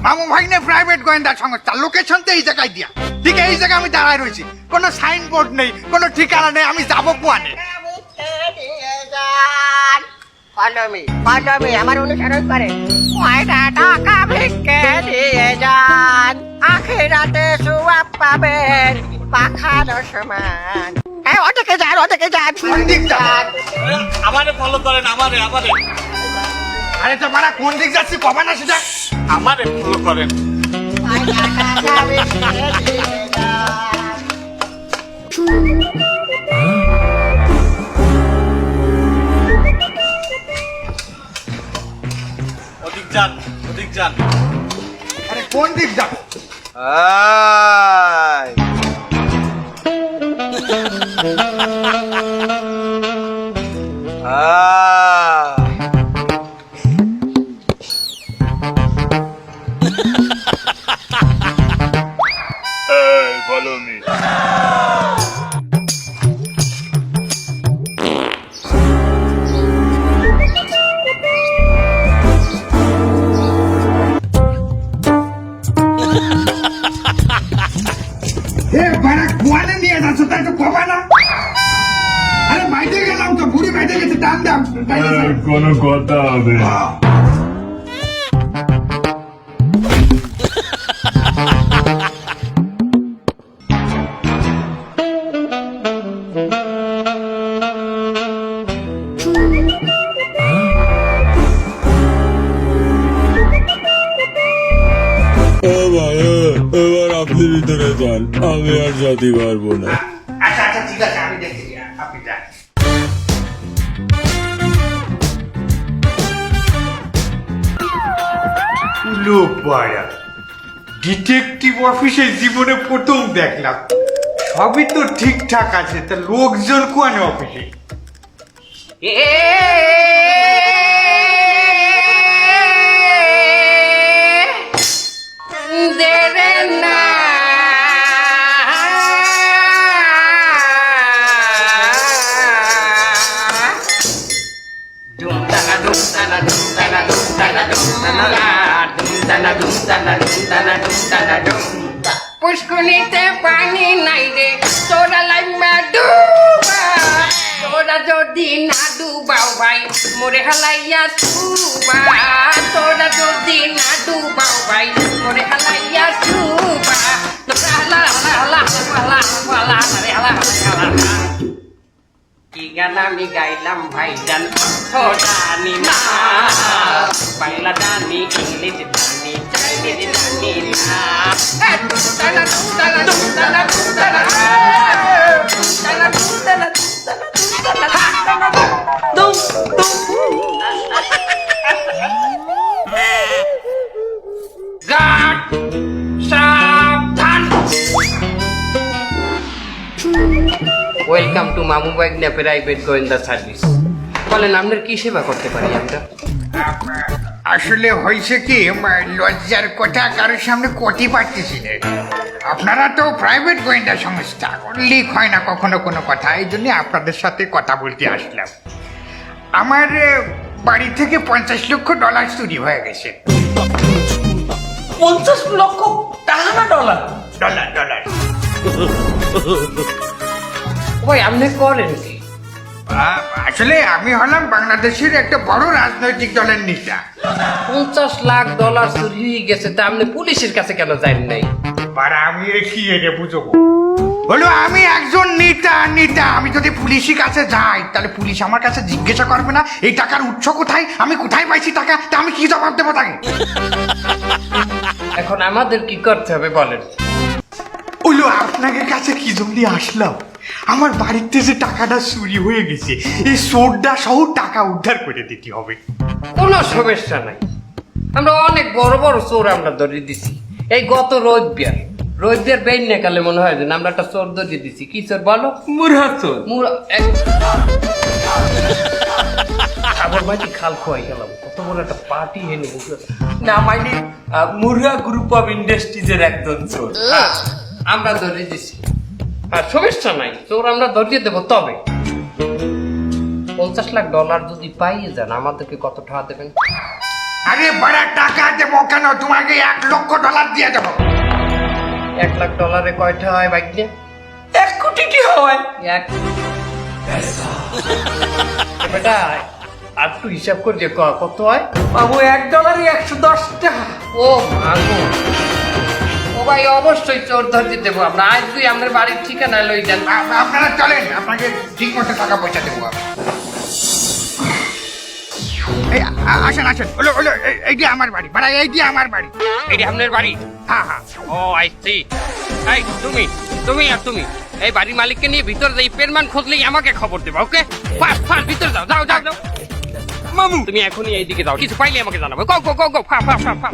মামু ভাগ্নে প্রাইভেট গোয়েন্দা সংস্থা, লোকেশন তো এই জায়গায় দিয়া। ঠিক এই জায়গায় আমি দাঁড়ায় রয়েছি, কোনো সাইনবোর্ড নেই, কোনো ঠিকানা নেই, আমি যাবো কোয়ানে? আমার অনুসরণ করে কয়টা টাকা ভিক্ষে দিয়ে যান, আখিরাতে সুয়াব পাবেন পাখানো সমান। হ্যাঁ, ওদিকে যান, ওদিকে যান। কোন দিক যান? আমারে ফলো করেন, আমারে। আরে তো মারা কোন দিক যাচ্ছি কবা না সেটা? আমারে ফলো করেন। কয়টা টাকা ভিক্ষে দিয়ে যান। ওদিক যান। আরে কোন দিক যাবো? Follow me. এ বাড়া কোয়ানে নিয়ে যাচ্ছ তাই তো কবা না? আরে বাইরে গেলাম তো, বুড়ি বাইরে গেছে, টান দাম। কোনো কথা হবে না। এবার আপনি ভিতরে যান, আমি আর যেতে পারবো না। আচ্ছা আচ্ছা ঠিক আছে, আমি দেখি, আপনি যান। ডিটেকটিভ অফিসে জীবনে প্রথম দেখলাম, সবই তো ঠিকঠাক আছে, তা লোকজন কোয়ানে অফিসে? পুষ্কুনিতে পানি নাই রে, তোরা লাইমা ডুবা। তোরা যদি না ডুবাও ভাই, মোরে হালাইয়া ডুবা। তোরা যদি না ডুবাও ভাই, মোরে হালাইয়া ডুবা। তোরা হালা হালা হালা হালা হালা হালা হালা হালা। কি গান আমি গাইলাম ভাই জান, জানি না। বাংলা জানি, ইংলিশ জানি, চাইনিজ জানি না। ওয়েলকাম টু মামু ভাগ্নে প্রাইভেট গোয়েন্দা সার্ভিস। বলেন আপনার কি সেবা করতে পারি আমরা? আসলে হয়েছে কি, লজ্জার কথা কারোর সামনে কটি পারতেছি না। আপনারা তো প্রাইভেট গোয়েন্দা সংস্থা, লিক হয় না কখনো কোনো কথা, এই জন্য আপনাদের সাথে কথা বলতে আসলাম। আমার বাড়ি থেকে $50 লক্ষ চুরি হয়ে গেছে। 50 লক্ষ টাকা না ডলার? ডলার। ওই আপনি করেন কি? আসলে আমি হলাম বাংলাদেশের একটা বড় রাজনৈতিক দলের নেতা। $50 লাখ চুরি হয়ে গেছে, তা আপনি পুলিশের কাছে কেন যান নাই? আমি কি এটা বুঝবো? হলো আমি একজন নেতা, আমি যদি পুলিশের কাছে যাই তাহলে পুলিশ আমার কাছে জিজ্ঞাসা করবে না এই টাকার উৎস কোথায়, আমি কোথায় পাইছি টাকা, তা আমি কি জবাব দেবো তাকে? এখন আমাদের কি করতে হবে বলেন? হলো আপনাদের কাছে কি জন্য আসলাম, আমার বাড়িতে যে টাকাটা চুরি হয়ে গেছে, এই চোরটা সহ টাকা উদ্ধার করে দিতে হবে। কোনো সমস্যা নাই, আমরা অনেক বড় বড় চোর আমরা ধরে দিছি। এই গত রোববার বেইন কালে মনে হয় যে আমরা একটা চোর ধরে দিছি। কি চোর বলো? মুরহা চোর। খাবার মাটি খাল খোয়াই গেলাম, কত বড় একটা পার্টি হেনে না মানে মুরহা গ্রুপ অফ ইন্ডাস্ট্রিজের একজন চোর। আমরা ধরে দিছি, আর সমস্যা নাই, চোর আমরা ধরিয়ে দেবো। তবে $50 লাখ যদি পাইয়ে যান আমাদেরকে কত টাকা দেবেন? আরে বড় টাকা দেবো কেন, তোমাকে $1,00,000 দিয়ে দেবো। $1,00,000 কয়টা হয় ভাগ্যে? 1 কোটি কি হয়? এক বেটা আর তুই হিসাব করে যে কত হয়? বাবু $1 110 টাকা। ও ভাগো, ও ভাই অবশ্যই চোর ধরতে দেবো আমরা। আজ তুই আমাদের বাড়ির ঠিকানা লই যান। আপনারা চলেন, আপনাকে ঠিক মতো টাকা পয়সা দেবো আমি। এই আসেন আসেন, ওলো ওলো, এইটি আমার বাড়ি, বাড়া এইটি আমার বাড়ি। এটি আপনার বাড়ি? হ্যাঁ হ্যাঁ। ও আইছি। এই তুমি এই বাড়ির মালিককে নিয়ে ভিতরে যাই, পেনমান খুঁজলেই আমাকে খবর দেবা, ওকে? ফাস্ট ফাস্ট ভিতরে যাও, যাও যাও যাও। মামু তুমি এখনই এইদিকে যাও, কিছু পাইলে আমাকে জানাবে। গো গো গো গো, ফা ফা ফা ফা।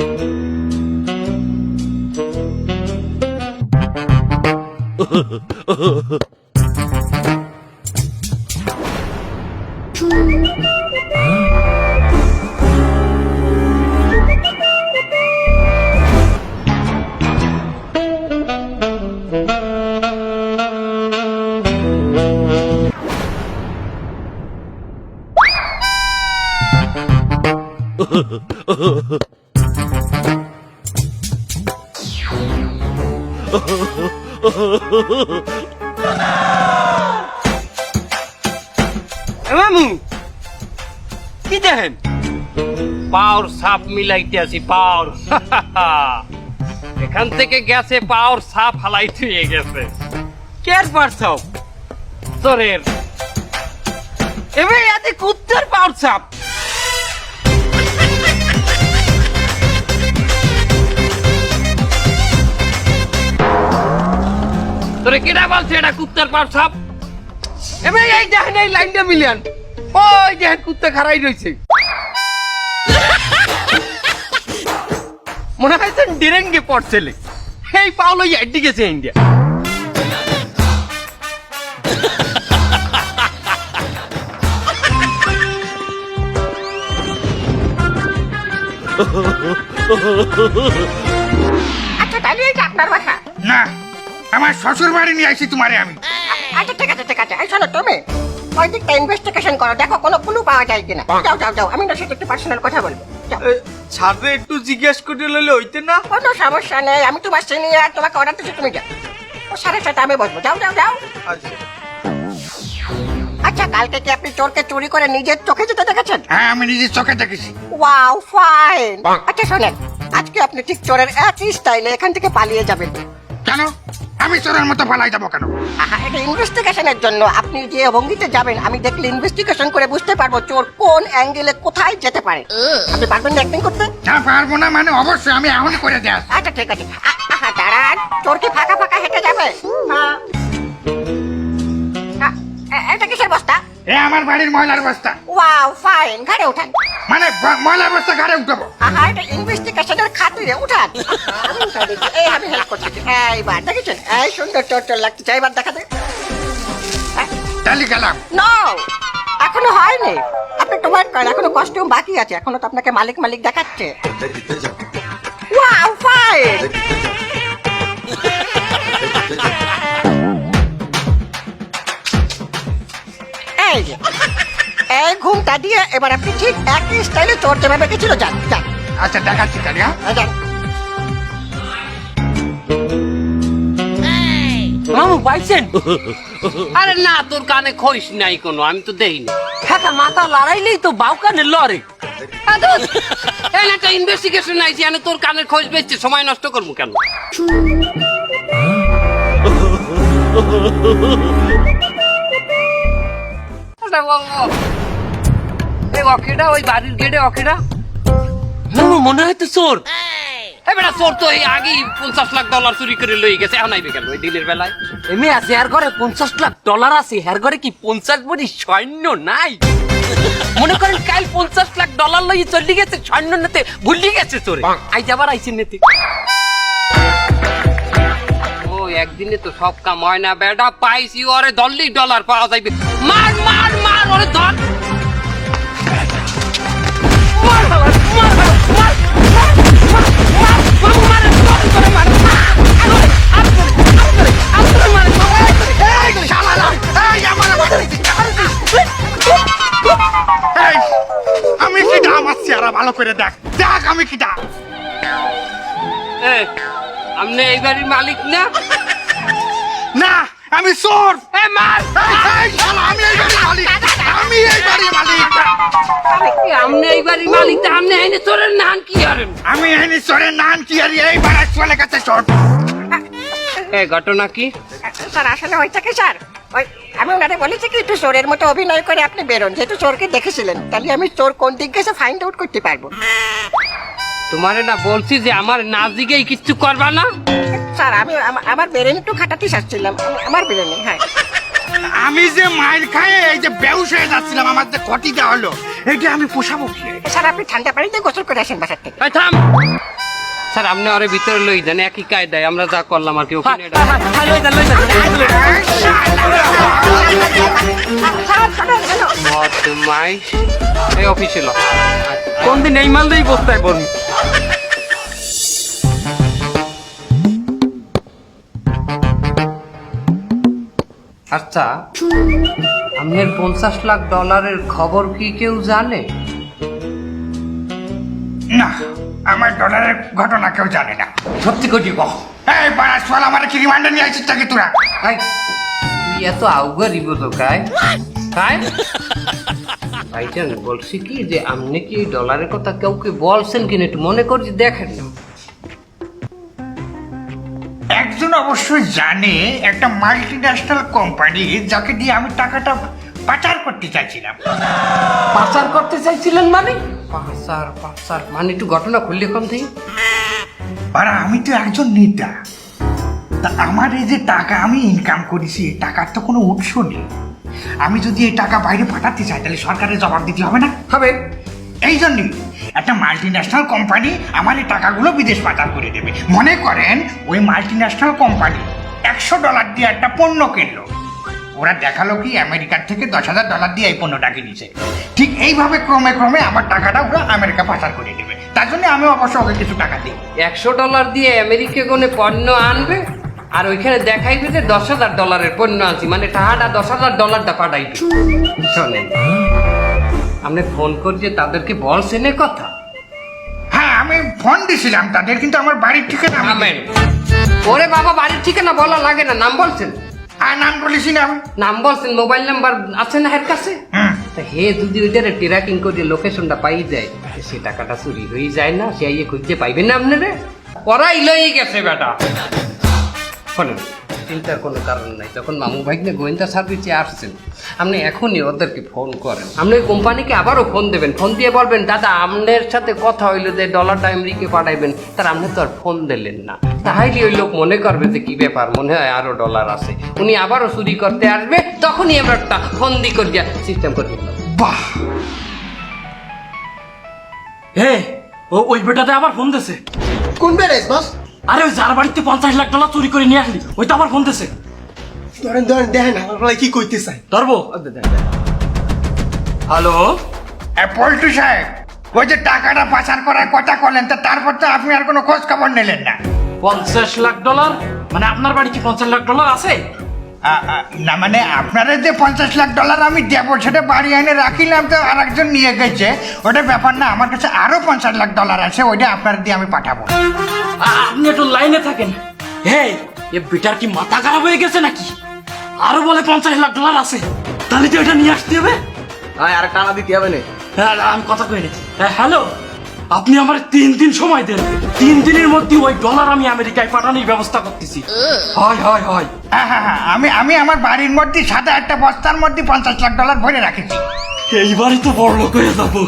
মামু কি দেখেন? পাওয়ার সাপ মিলাইতে আছি, পাওয়ার। এখান থেকে গেছে পাওয়ার সাপ হালাইতে হয়ে গেছে। কের পারছাও? তোরের এবে এতে কুত্তার পারছাপ। তোরে কেডা বলছে এটা কুত্তার পাওয়ার সাপ? এবে এই দেখেন এই লাইনটা মিলিয়ন, ওই দেখেন কুত্তা খাড়াই রয়েছে। মনে হয় ডিরেঙ্গে পড়ছেলে, এই পাওলো এডি গেছে ইন্ডিয়া। আচ্ছা তাহলে এই যে আপনার বাসা। না, আমার শ্বশুর বাড়ি নিয়ে আসি তোমারে আমি। আচ্ছা ঠিক আছে ঠিক আছে, এই শোনো তুমি ওই দিকটা ইনভেস্টিগেশন করো, দেখো কোনো ক্লু পাওয়া যায় কিনা। যাও যাও যাও, আমি না সাথে একটু পার্সোনাল কথা বলবো। যাও। ছাদে একটু জিজ্ঞেস করে লইলে হইতে না? কোনো সমস্যা নেই, আমি তোমার সিনিয়র, তোমাকে অর্ডার দিচ্ছি, তুমি যাও। ও সাড়ে সাথে আমি বসবো, যাও যাও যাও। আচ্ছা কালকে কি আপনি চোরকে চুরি করে নিজের চোখে যেতে দেখেছেন? হ্যাঁ, আমি নিজের চোখে দেখেছি। Wow fine. আচ্ছা শোনেন, আজকে আপনি ঠিক চোরের একই স্টাইলে এখান থেকে পালিয়ে যাবেন। কেন? আমি চোরের মতো পালাই যাবো কেন? আহা, এটা ইনভেস্টিগেশনের জন্য। আপনি যে ভঙ্গিতে যাবেন আমি দেখলে ইনভেস্টিগেশন করে বুঝতে পারবো চোর কোন অ্যাঙ্গেলে কোথায় যেতে পারে। আপনি পারবেন না অ্যাক্টিং করতে? না পারবো না মানে অবশ্যই, আমি এখন করে দেয়। আচ্ছা ঠিক আছে। আহা দাঁড়ান, চোর কি ফাঁকা ফাঁকা হেঁটে যাবে? হ্যাঁ। এটা কিসের বস্তা? এ আমার বাড়ির ময়লার বস্তা। ওয়াও ফাইন, ঘাড়ে উঠান। মানে ময়লার বস্তা ঘাড়ে উঠাবো? আহা, এটা ইনভেস্টিগেশনের খাতিরে উঠান। আমি উঠাই দিচ্ছি, এই আমি হেল্প করছি। এইবার দেখেছেন, এই সুন্দর চোর চোর লাগছে, এইবার দেখা দে। চালি গেলাম। নো, এখনো হয়নি। আপনি একটু ওয়েট করেন, এখনো কস্টিউম বাকি আছে, এখনো তো আপনাকে মালিক মালিক দেখাচ্ছে। Wow fine. এই যে, এই ঘুমটা দিয়ে এবার আপনি ঠিক একই স্টাইলে চোর যেভাবে গেছিল যান যান। আচ্ছা দেখাচ্ছি তাহলে। হ্যাঁ যান। মামু পাইছেন? আরে না, তোর কানে খইস নাই কোনো, আমি তো দেইনি। হ্যাঁ মাথা লড়াইলেই তো বাউ কানে লড়ে। একটা ইনভেস্টিগেশন আইছি, আমি তোর কানের খোঁজ বেচছে, সময় নষ্ট করবো কেন? অকেটা ওই বাড়ির গেটে অকেটা। মামু মনে হয় তো চোর। এবার চোর তো এই আগেই $50,00,000 চুরি করে লই গেছে, এখন আইবে কেন ওই দিনের বেলায়? এমনি আছে হের ঘরে $50,00,000 আছে, হের ঘরে কি 50 ভরি সৈন্য নাই? মনে করেন কাল $50,00,000 লই চলে গেছে, সৈন্য নেতে ভুলি গেছে চোরে। আই যাবার আইছে নেতে। ও একদিনে তো সব কাম হয় না বেটা, পাইছি ওরে $10 পাওয়া যাইবে। মার মার মার ওরে ধর। মার বাবা, মার বাবা, মার। আমি সেটা আমার চেহারা ভালো করে দেখ। আমি কিটা? এ, আপনি এই বাড়ির মালিক না? না, আমি চোর। এ মার! এই শালা, আমি এই বাড়ির মালিক। আমি এই বাড়ির মালিক। আপনি এই বাড়ির মালিক তা আপনি এনে চোরের নাম কি করেন? আমি এনে চোরের নাম কি আর এই বাড়ার চলে গেছে চোর। এ ঘটনা কি? স্যার আসলে হয়েছে কি স্যার, ওই আমি ওনারে বলেছি কি একটু চোরের মতো অভিনয় করে আপনি বেরোন, যেহেতু চোরকে দেখেছিলেন তাহলে আমি চোর কোন দিক গেছে ফাইন্ড আউট করতে পারবো। তোমারে না বলছি যে আমার না দিকেই কিচ্ছু করবা না? স্যার আমি আমার ব্রেন একটু খাটাতে চাচ্ছিলাম, আমার ব্রেনে। হ্যাঁ আমি যে মাইল খায় এই যে বেউস হয়ে যাচ্ছিলাম, আমার যে ক্ষতিটা হলো, এটা আমি পোষাবো কি? স্যার আপনি ঠান্ডা পানিতে গোসল করে আসেন বাসার থেকে। এই থাম! স্যার আপনি ওরে ভিতরে লই যান, একই কায়দায় আমরা যা করলাম আর কি। ওখানে বদমাইশ। এই অফিসে ল। কোন দিন এই মাল দিয়েই বসতে বলবি? আচ্ছা, আপনার $50 লাখ খবর কি কেউ জানে? না, আমার ডলারের ঘটনা কেউ জানে না। সত্যি কটি কহ। এই বাড়ার চল, আমার কি রিমান্ডে নিয়ে আসছিস নাকি তোরা? ভাই তুই এত আউগারি বোঝো কায় কায় ভাইজান, বলছি কি যে আপনি কি ডলারের কথা কাউকে বলছেন কিনা একটু মনে করছি দেখেন না। একজন অবশ্যই জানে, একটা মাল্টি ন্যাশনাল কোম্পানি যাকে দিয়ে আমি টাকাটা পাচার করতে চাইছিলাম। পাচার করতে চাইছিলেন মানে? পাচার মানে একটু ঘটনা খুললে কম থেকে। আর আমি তো একজন নেতা, তা আমার এই যে টাকা আমি ইনকাম করেছি, এই টাকার তো কোনো উৎস নেই। আমি যদি এই টাকা বাইরে পাঠাতে চাই তাহলে সরকারের জবাব দিতে হবে না? হবে। এই জন্যই একটা মাল্টি ন্যাশনাল কোম্পানি আমার এই টাকাগুলো বিদেশ পাচার করে দেবে। মনে করেন ওই মাল্টি ন্যাশনাল কোম্পানি $100 দিয়ে একটা পণ্য কিনলো, ওরা দেখালো কি আমেরিকার থেকে $10,000 দিয়ে এই পণ্যটা কিনেছে। ঠিক এইভাবে ক্রমে ক্রমে আমার টাকাটা ওরা আমেরিকা পাচার করে দেবে। তার জন্য আমি অবশ্য ওকে কিছু টাকা দিই। $100 দিয়ে আমেরিকা কোনে পণ্য আনবে আর ওইখানে দেখাইবে যে $10,000 পণ্য আনছি, মানে টাকাটা $10,000 পাঠাইবে। শোনেন, আপনি ফোন করছে তাদেরকে বলছেন এ কথা? হ্যাঁ, আমি ফোন দিছিলাম তাদের, কিন্তু আমার বাড়ির ঠিকানা আমেন। ওরে বাবা, বাড়ির ঠিকানা বলা লাগে না, নাম বলছেন? আর নাম বলেছি না আমি। নাম বলছেন, মোবাইল নাম্বার আছে না এর কাছে? তা হে যদি ওইটারে ট্র্যাকিং করে লোকেশনটা পাই যায়, সে টাকাটা চুরি হয়ে যায় না? সে ইয়ে খুঁজতে পাইবেন না আপনারে? ওরাই লই গেছে বেটা। শোনেন, চিন্তার কোনো কারণ নাই। যখন মামু ভাইকে গোয়েন্দা সার্ভিসে আসছেন, আপনি এখনই ওদেরকে ফোন করেন। আপনি ওই কোম্পানিকে আবারও ফোন দেবেন, ফোন দিয়ে বলবেন দাদা আপনার সাথে কথা হইলো যে $1 আমেরিকে পাঠাইবেন, তার আপনি তো আর ফোন দিলেন না। তাহলে ওই লোক মনে করবে যে কি ব্যাপার, মনে হয় আরো ডলার আছে, উনি আবারও চুরি করতে আসবে, তখনই আমরা একটা ফোন দি করিয়া সিস্টেম করে দিলাম। বাহ, হে ওই বেটাতে আবার ফোন দিছে। কোন বেড়েছ বস? আরে ওই যার বাড়িতে $50 লাখ চুরি করে নিয়ে আসলি, ওই তো আবার ফোন দিছে। ধরেন ধরেন দেখেন আমার বলাই কি কইতে চাই। ধরবো। হ্যালো, পল্টু সাহেব, ওই যে টাকাটা পাচার করার কথা করলেন, তা তারপর তো আপনি আর কোনো খোঁজ খবর নিলেন না। $50 লাখ? মানে আপনার বাড়ি কি $50 লাখ আছে? না মানে আপনারা যে $50 লাখ আমি দেবো সেটা বাড়ি এনে রাখিলাম, তো আর একজন নিয়ে গেছে, ওটা ব্যাপার না। আমার কাছে আরো $50 লাখ আছে, ওইটা আপনার দিয়ে আমি পাঠাবো। আপনি একটু লাইনে থাকেন। হে, এ বেটার কি মাথা খারাপ হয়ে গেছে নাকি? আরো বলে $50 লাখ আছে, তাহলে তো এটা নিয়ে আসতে হবে। আর টাকা দিতে হবে না। হ্যাঁ, আমি কথা কই নি। হ্যালো, আপনি আমার 3 দিন সময় দেন। 3 দিনের মধ্যে ওই ডলার আমি আমেরিকায় পাঠানোর ব্যবস্থা করতেছি। হয় হয় হয়। হ্যাঁ, আমি আমার বাড়ির মধ্যে সাদা একটা বস্তার মধ্যে $50 লাখ ভরে রাখেছি। এইবারই তো বড় লোক হয়ে যাবো।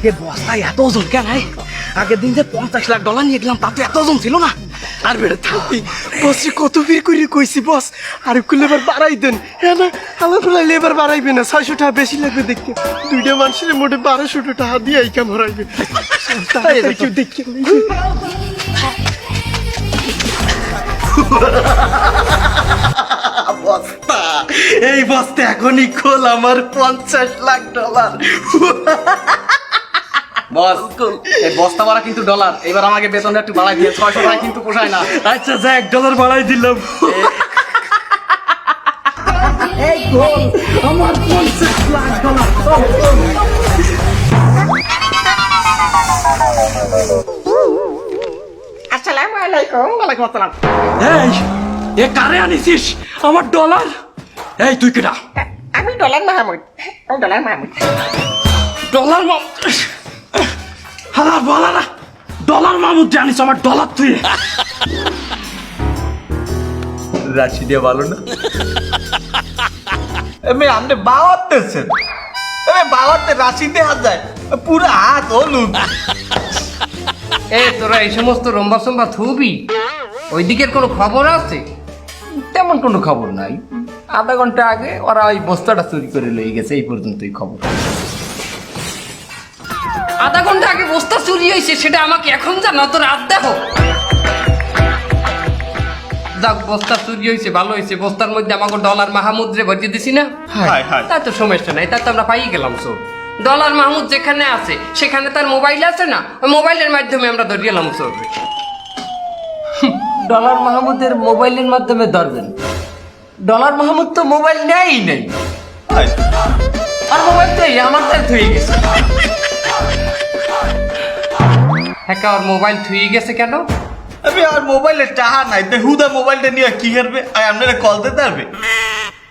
এ বস্তায় এত ওজন কেন? আগের দিন যে $50 লাখ নিয়ে গেলাম তাতে এত ওজন ছিল না। আর বেড়ে থাকি বসে কত বীর করে কইছি বস, আর একটু লেবার বাড়াই দেন। হ্যাঁ না, আমার ফেলায় লেবার বাড়াইবে না, 600 টাকা বেশি লাগবে দেখতে। 2টা মানুষের মোটে 1200 টাকা দিয়ে এই কাম হরাইবে। কেউ দেখি বস্তা, এই বস্তা এখনই খোল আমার $50 লাখ। বস এই বস্তা ভরা কিন্তু ডলার, এবার আমাকে বেতনটা একটু বাড়াই দিয়ে 600 টাকা কিন্তু পোষায় না। আচ্ছা যা $1 বাড়াই দিলাম। এই গোল আমার $50 লাখ। আসসালামু আলাইকুম। ওয়ালাইকুম আসসালাম। এই এ কারে আনিছিস আমার ডলার? এই তুই কেডা? আমি ডলার মাহমুদ। আমি ডলার মাহমুদ। ডলার মামুদ? হালা বলা না, ডলার মামুদ জানিস আমার ডলার তুই? রাশি দিয়ে ভালো না এমনি আপনি বাওয়াতেছেন, বাওয়াতে রাশি দেওয়া যায় পুরো হাত হলুদ। এ তোরা এই সমস্ত রম্বা সম্বা থুবি, ওই দিকের কোনো খবর আছে? তেমন কোনো খবর নাই, আধা ঘন্টা আগে ওরা ওই বস্তাটা চুরি করে লয়ে গেছে, এই পর্যন্তই খবর। আধা ঘন্টা আগে বস্তা চুরি হয়েছে সেটা আমাকে এখন জানো? তো রাত দেখো। যাক, বস্তা চুরি হয়েছে ভালো হয়েছে, বস্তার মধ্যে আমাকে ডলার মাহমুদরে ভরিয়ে দিছি না, তাই তো সমস্যা নাই, তাই তো আমরা পাই গেলাম। চোর ডলার মাহমুদ যেখানে আছে সেখানে তার মোবাইল আছে না, ওই মোবাইলের মাধ্যমে আমরা ধরিয়ে গেলাম চোর। ডলার মাহমুদের মোবাইলের মাধ্যমে ধরবেন? ডলার মাহমুদ তো মোবাইল নেয়ই নেই, আর মোবাইল তো এই আমার তাই থুয়ে গেছে। হ্যাঁ, ওর মোবাইল থুয়ে গেছে কেন? আমি আর মোবাইলে টাহা নাই, হুদা মোবাইলটা নিয়ে কি করবে? আপনারা কল দিতে পারবে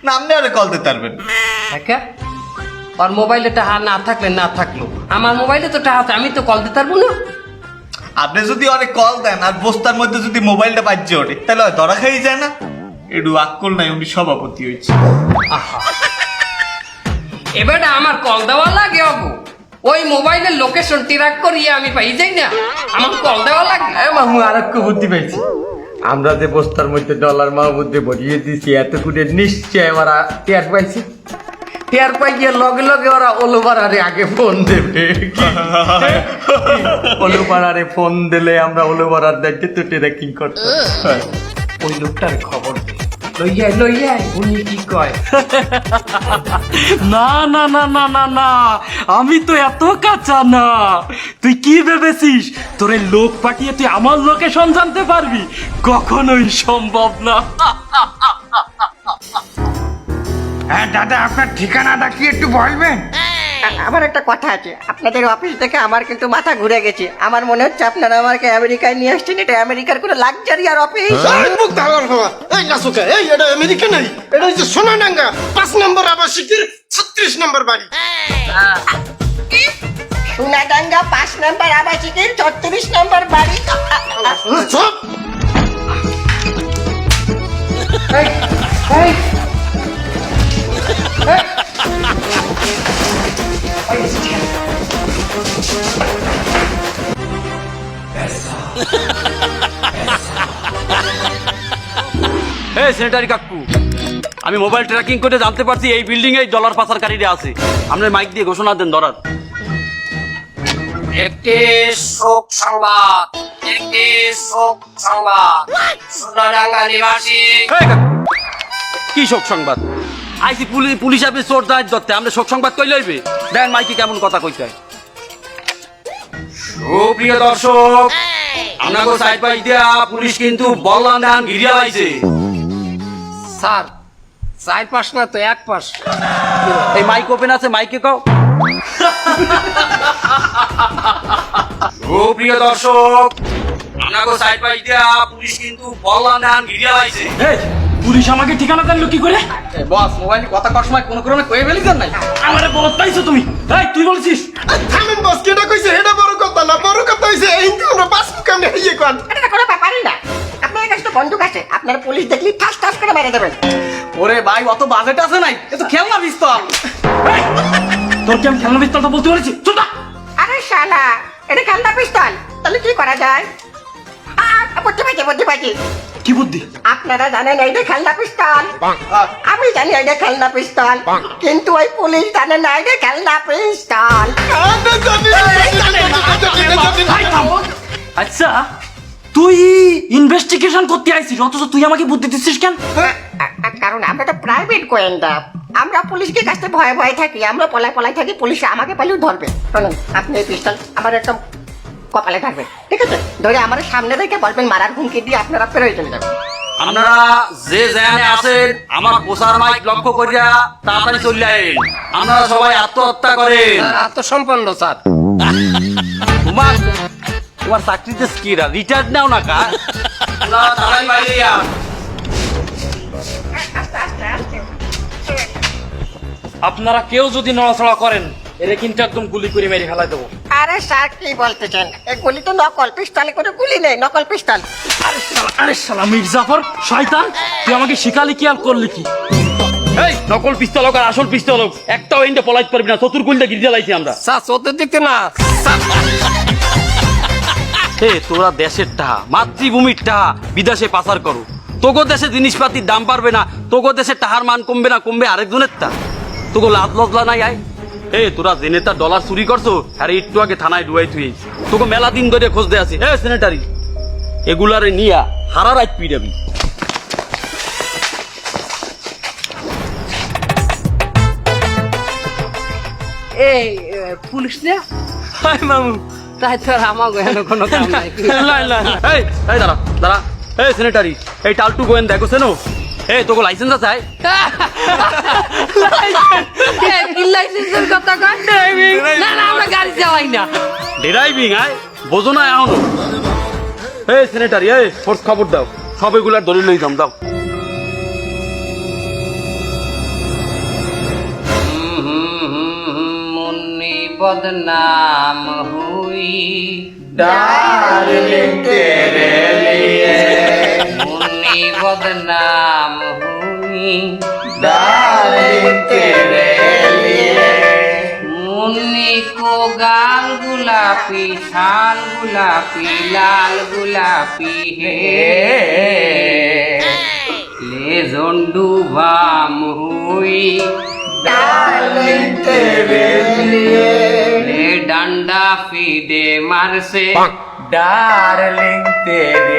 না, আপনি আরে কল দিতে পারবেন। হ্যাঁ, ওর মোবাইলে টাহা না থাকলে না থাকলো, আমার মোবাইলে তো টাহা আছে, আমি তো কল দিতে পারবো না। আপনি যদি অনেক কল দেন আর বস্তার মধ্যে যদি মোবাইলটা বাজছে ওঠে, তাহলে হয় ধরা খাই যায় না? একটু আক্কল নাই, উনি সভাপতি হয়েছে। এবার আমার কল দেওয়া লাগে অবু, ওই মোবাইলের লোকেশন ট্র্যাক করিয়ে আমি পাই যাই না, আমার কল দেওয়া লাগে। মাহমু আর একটু বুদ্ধি পাইছি, আমরা যে বস্তার মধ্যে ডলার মাহমুদে ভরিয়ে দিছি এত করে নিশ্চয় ওরা টের পাইছে, টের পাই গিয়ে লগে লগে ওরা ওলোপাড়ারে আগে ফোন দেবে। ওলোপাড়ারে ফোন দিলে আমরা ওলোপাড়ার দেখে তো ট্রেকিং করতে, ওই লোকটার খবর দে, লইয়াই লইয়াই উনি কি কয়। না না না না না না, আমি তো এত কাঁচা না। তুই কি ভেবেছিস তোর এই লোক পাঠিয়ে তুই আমার লোকেশন জানতে পারবি? কখনোই সম্ভব না। হ্যাঁ দাদা, আপনার ঠিকানাটা কি একটু বলবেন? আমার একটা কথা আছে, আপনাদের অফিস থেকে আমার কিন্তু মাথা ঘুরে গেছে। আমার মনে হচ্ছে আপনারা আমাকে আমেরিকায় নিয়ে আসছেন, এটা আমেরিকার কোনো লাক্সারি আর অফিস। মুখ দাঁড়ান হওয়া এই নাসুকা, এই এটা আমেরিকা নাই, এটা হচ্ছে সোনাডাঙ্গা 5 নম্বর আবাসিকের 36 নম্বর বাড়ি। সোনাডাঙ্গা 5 নম্বর আবাসিকের 34 নম্বর বাড়ি। চুপ! এই সেনেটারি কাকু, আমি মোবাইল ট্র্যাকিং করে জানতে পারছি এই বিল্ডিং এ ডলার পাচারকারীরা আছে। আপনার মাইক দিয়ে ঘোষণা দেন ধরার। একটি শোক সংবাদ, একটি শোক সংবাদ, সোনাডাঙ্গা নিবাসী। এই কাকু, কি শোক সংবাদ? আইসি পুলিশ আপনি চোর দায় ধরতে, আমরা শোক সংবাদ কই লইবে? দেন মাইকে কেমন কথা কইতে হয়। সুপ্রিয় দর্শক, আপনাকে সাইড বাই দিয়া পুলিশ কিন্তু বললাম ধান ঘিরিয়া লাইছে। স্যার 4 পাস না তো 1 পাস। এই মাইক ওপেন আছে, মাইকে কও। সুপ্রিয় দর্শক, আপনাকে সাইড বাই দিয়া পুলিশ কিন্তু বললাম ধান ঘিরিয়া লাইছে। পুলিশ আমাকে ঠিকানা জানলো কি করে? বস মোবাইল কথা কর সময় কোনো ক্রমে কয়ে ফেলি যান নাই। আমারে বলত পাইছো তুমি? এই তুই বলছিস? থামেন বস, কেটা কইছে এটা বড় কথা না, বড় কথা হইছে এই যে আমরা পাসবুক আমি ইয়ে কোন। এটা কোনো ব্যাপারই না, আপনার কাছে তো বন্দুক আছে, আপনার পুলিশ দেখলি ঠাস ঠাস করে মেরে দেবেন। ওরে ভাই, অত বাজেট আছে নাই, এ তো খেলনা পিস্তল। তোর কি আমি খেলনা পিস্তলটা বলতে বলেছি? চুপ থাক। আরে শালা, এটা খেলনা পিস্তল, তাহলে কি করা যায়? বুদ্ধি পাইছি। কি বুদ্ধি? আপনারা জানেন এইটা খেলনা পিস্তল, আমি জানি এইটা খেলনা পিস্তল, কিন্তু ওই পুলিশ জানে না এইটা খেলনা পিস্তল। আচ্ছা, তুই ইনভেস্টিগেশন করতে আইছিস, অথচ তুই আমাকে বুদ্ধি দিচ্ছিস কেন? কারণ আমরা তো প্রাইভেট গোয়েন্দা, আমরা পুলিশকে কাছে ভয়ে ভয়ে থাকি, আমরা পলায় পলায় থাকি, পুলিশে আমাকে পালিয়ে ধরবে। শুনুন, আপনি এই পিস্তল আমার একদম কপালে থাকবে, ঠিক আছে? ধরে আমার সামনে রেখে বলবেন মারার হুমকি দিয়ে আপনারা ফেরত চলে যাবেন। আপনারা যে জায়গায় আছেন আমার প্রচার মাইক লক্ষ্য করিয়া তাড়াতাড়ি চলে আইন। আপনারা সবাই আত্মহত্যা করেন। আত্মসম্পন্ন স্যার। তোমার তোমার চাকরিতে স্কিরা রিটায়ার্ড নাও না কা তোরা তাড়াতাড়ি বাইরে আ। আপনারা কেউ যদি নড়াচড়া করেন এরে কিন্তু একদম গুলি করে মেরে ফেলাই দেবো। আরে স্যার কি বলতেছেন? এই গুলি তো নকল, পিস্তলে করে গুলি নেই, নকল পিস্তল। আরে শালা মির্জাফর শয়তান, তুই আমাকে শিখালি কি আর করলি কি? এই নকল পিস্তল হোক আর আসল পিস্তল হোক একটাও এন্ডে পলাইতে পারবি না, চতুর গুলিতে গির্জা লাইছি আমরা। স্যার চতুর্দিকে না হে তোরা দেশের টাহা মাতৃভূমির টাহা বিদেশে পাচার করো, তোগো দেশে জিনিসপাতির দাম পারবে না, তোগো দেশে টাহার মান কমবে না, কমবে আরেকজনের টা। তোগো লাভ লজলা নাই আয়। এ তোরা জেনে তার ডলার চুরি করছো, আরে একটু আগে থানায় ডুয়াই তুই তোকে মেলা দিন ধরে খোঁজ দিয়ে আছি। হ্যাঁ সেনেটারি এগুলারে নিয়া হারা রাত পিড়াবি। এই পুলিশ না হাই মামু তাই তো আমার কোনো কাম নাই। এই এই দাঁড়া দাঁড়া, এই সেনেটারি এই টালটু গোয়েন দেখো সেনো, এই তোকে লাইসেন্স আছে? কি লাইসেন্সের কথা কন? না না আমরা গাড়ি চালাই না। ড্রাইভিং আয় বোঝো না এখনো? এই সেনেটারি এই ফোর্স খবর দাও, সব এগুলার দলিল লই যাম দাও। মুন্নি বদনাম হুই মুন্নি বদনাম হুই মুন্নি को गाल गुलाबी शाल गुलाबी लाल गुलाबी है ले जोंडू बाम हुई ले डंडा फीडे मार से डार्लिंग तेरे